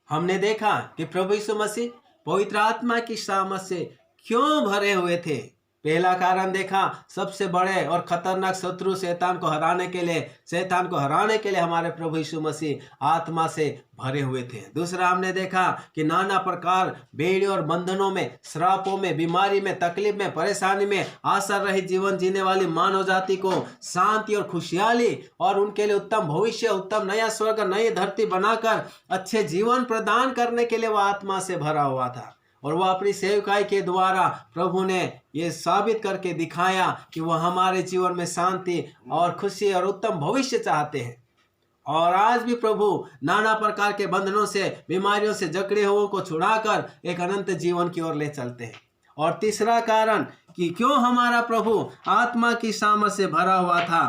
हमने देखा कि प्रभु यीशु मसीह पवित्र आत्मा की सामर्थ से क्यों भरे हुए थे। पहला कारण देखा, सबसे बड़े और खतरनाक शत्रु शैतान को हराने के लिए हमारे प्रभु यीशु मसीह आत्मा से भरे हुए थे। दूसरा हमने देखा कि नाना प्रकार बेड़ियों और बंधनों में, श्रापों में, बीमारी में, तकलीफ में, परेशानी में आशा रहित जीवन जीने वाली मानव जाति को शांति और खुशहाली और उनके लिए उत्तम भविष्य, उत्तम नया स्वर्ग, नई धरती बनाकर अच्छे जीवन प्रदान करने के लिए वह आत्मा से भरा हुआ था। और वह अपनी सेवकाई के द्वारा प्रभु ने ये साबित करके दिखाया कि वह हमारे जीवन में शांति और खुशी और उत्तम भविष्य चाहते हैं। और आज भी प्रभु नाना प्रकार के बंधनों से, बीमारियों से जकड़े हुओं को छुड़ाकर एक अनंत जीवन की ओर ले चलते हैं। और तीसरा कारण कि क्यों हमारा प्रभु आत्मा की सामर्थ से भरा हुआ था,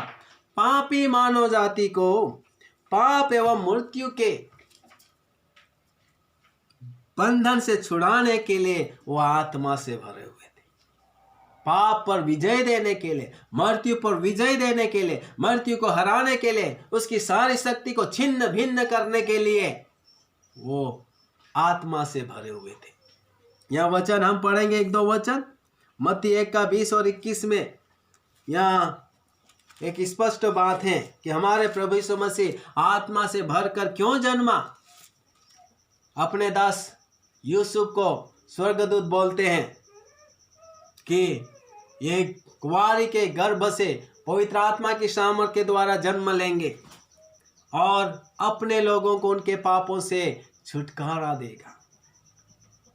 पापी मानव जाति को पाप एवं मृत्यु के बंधन से छुड़ाने के लिए वह आत्मा से भरे हुए थे। पाप पर विजय देने के लिए, मृत्यु पर विजय देने के लिए, मृत्यु को हराने के लिए, उसकी सारी शक्ति को छिन्न भिन्न करने के लिए वो आत्मा से भरे हुए थे। यह वचन हम पढ़ेंगे, एक दो वचन मत्ती 1:20 और 21 में। यहाँ एक स्पष्ट बात है कि हमारे प्रभु यीशु मसीह आत्मा से भरकर क्यों जन्मा। अपने दास यूसुफ को स्वर्गदूत बोलते हैं कि ये कुंवारी के गर्भ से पवित्र आत्मा की सामर्थ के द्वारा जन्म लेंगे और अपने लोगों को उनके पापों से छुटकारा देगा।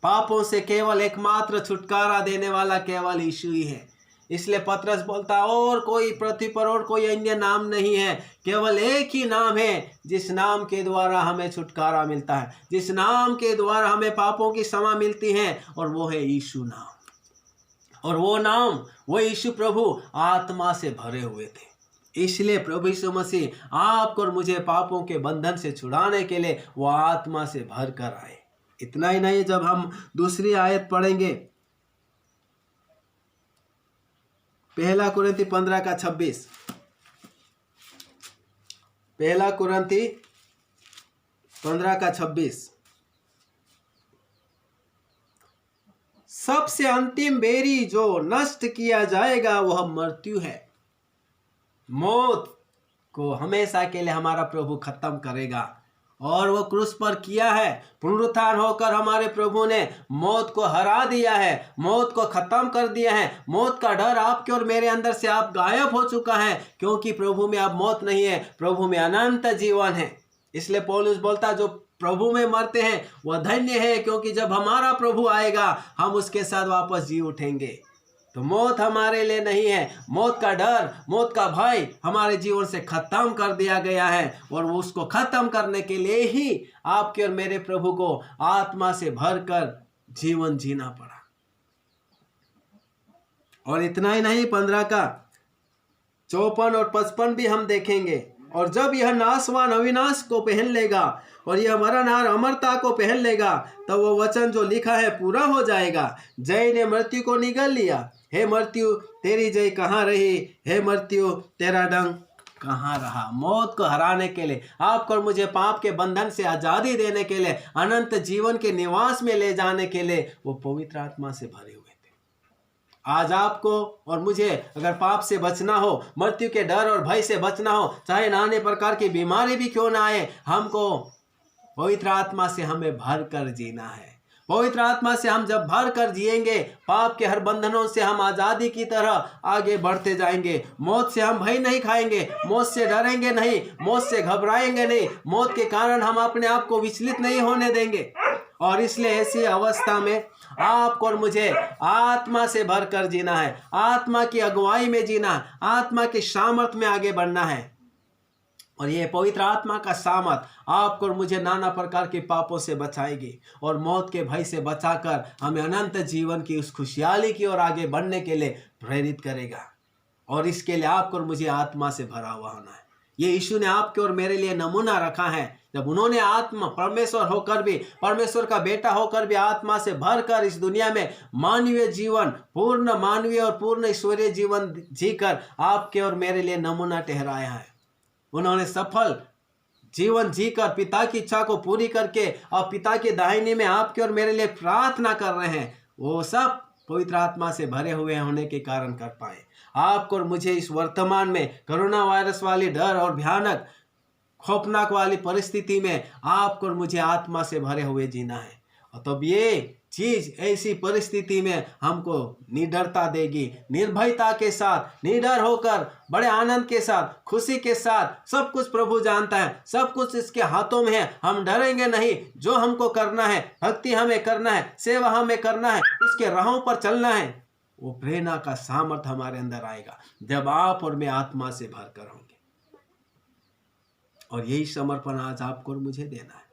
पापों से केवल एकमात्र छुटकारा देने वाला केवल यीशु ही है। इसलिए पतरस बोलता, और कोई पृथ्वी पर और कोई अन्य नाम नहीं है, केवल एक ही नाम है जिस नाम के द्वारा हमें छुटकारा मिलता है, जिस नाम के द्वारा हमें पापों की क्षमा मिलती है, और वो है यीशु नाम। और वो नाम, वो यीशु प्रभु आत्मा से भरे हुए थे। इसलिए प्रभु यीशु मसीह आपको और मुझे पापों के बंधन से छुड़ाने के लिए वो आत्मा से भर कर आए। इतना ही नहीं, जब हम दूसरी आयत पढ़ेंगे, पहला कुरिन्थी 15:26, पहला कुरिन्थी 15:26, सबसे अंतिम बेरी जो नष्ट किया जाएगा वह मृत्यु है। मौत को हमेशा के लिए हमारा प्रभु खत्म करेगा और वो क्रूस पर किया है। पुनरुत्थान होकर हमारे प्रभु ने मौत को हरा दिया है, मौत को खत्म कर दिया है। मौत का डर आपके और मेरे अंदर से आप गायब हो चुका है, क्योंकि प्रभु में अब मौत नहीं है, प्रभु में अनंत जीवन है। इसलिए पौलुस बोलता, जो प्रभु में मरते हैं वह धन्य है, क्योंकि जब हमारा प्रभु आएगा हम उसके साथ वापस जी उठेंगे। तो मौत हमारे लिए नहीं है। मौत का डर, मौत का भय हमारे जीवन से खत्म कर दिया गया है, और उसको खत्म करने के लिए ही आपके और मेरे प्रभु को आत्मा से भरकर जीवन जीना पड़ा। और इतना ही नहीं, 15 का 54 और 55 भी हम देखेंगे। और जब यह नाशवान अविनाश को पहन लेगा और यह मरणहार अमरता को पहन लेगा, तब वो वचन जो लिखा है पूरा हो जाएगा। जय ने मृत्यु को निगल लिया, हे मृत्यु तेरी जय कहाँ रही, हे मृत्यु तेरा डंक कहाँ रहा। मौत को हराने के लिए, आपको और मुझे पाप के बंधन से आज़ादी देने के लिए, अनंत जीवन के निवास में ले जाने के लिए वो पवित्र आत्मा से भरे हुए थे। आज आपको और मुझे अगर पाप से बचना हो, मृत्यु के डर और भय से बचना हो, चाहे नाने प्रकार की बीमारी भी क्यों ना आए, हमको पवित्र आत्मा से हमें भर कर जीना है। पवित्र आत्मा से हम जब भर कर जिएंगे, पाप के हर बंधनों से हम आज़ादी की तरह आगे बढ़ते जाएंगे। मौत से हम भय नहीं खाएंगे, मौत से डरेंगे नहीं, मौत से घबराएंगे नहीं, मौत के कारण हम अपने आप को विचलित नहीं होने देंगे। और इसलिए ऐसी अवस्था में आपको और मुझे आत्मा से भरकर जीना है, आत्मा की अगुवाई में जीना है, आत्मा की सामर्थ में आगे बढ़ना है। और ये पवित्र आत्मा का सामर्थ आपको और मुझे नाना प्रकार के पापों से बचाएगी और मौत के भय से बचाकर हमें अनंत जीवन की उस खुशहाली की ओर आगे बढ़ने के लिए प्रेरित करेगा। और इसके लिए आपको और मुझे आत्मा से भरा हुआ होना है। ये यीशु ने आपके और मेरे लिए नमूना रखा है। जब उन्होंने आत्मा, परमेश्वर होकर भी, परमेश्वर का बेटा होकर भी आत्मा से भरकर इस दुनिया में मानवीय जीवन, पूर्ण मानवीय और पूर्ण ईश्वरीय जीवन जीकर आपके और मेरे लिए नमूना ठहराया है। उन्होंने सफल जीवन जीकर पिता की इच्छा को पूरी करके और पिता की दाहिने में आपके और मेरे लिए प्रार्थना कर रहे हैं, वो सब पवित्र आत्मा से भरे हुए होने के कारण कर पाए। आपको और मुझे इस वर्तमान में कोरोना वायरस वाली डर और भयानक खौफनाक वाली परिस्थिति में आपको और मुझे आत्मा से भरे हुए जीना है। और तब ये चीज ऐसी परिस्थिति में हमको निडरता देगी, निर्भयता के साथ, निडर होकर, बड़े आनंद के साथ, खुशी के साथ। सब कुछ प्रभु जानता है, सब कुछ इसके हाथों में है, हम डरेंगे नहीं। जो हमको करना है, भक्ति हमें करना है, सेवा हमें करना है, उसके राहों पर चलना है, वो प्रेरणा का सामर्थ्य हमारे अंदर आएगा जब आप और मैं आत्मा से भरकर होंगे। और यही समर्पण आज आपको और मुझे देना है।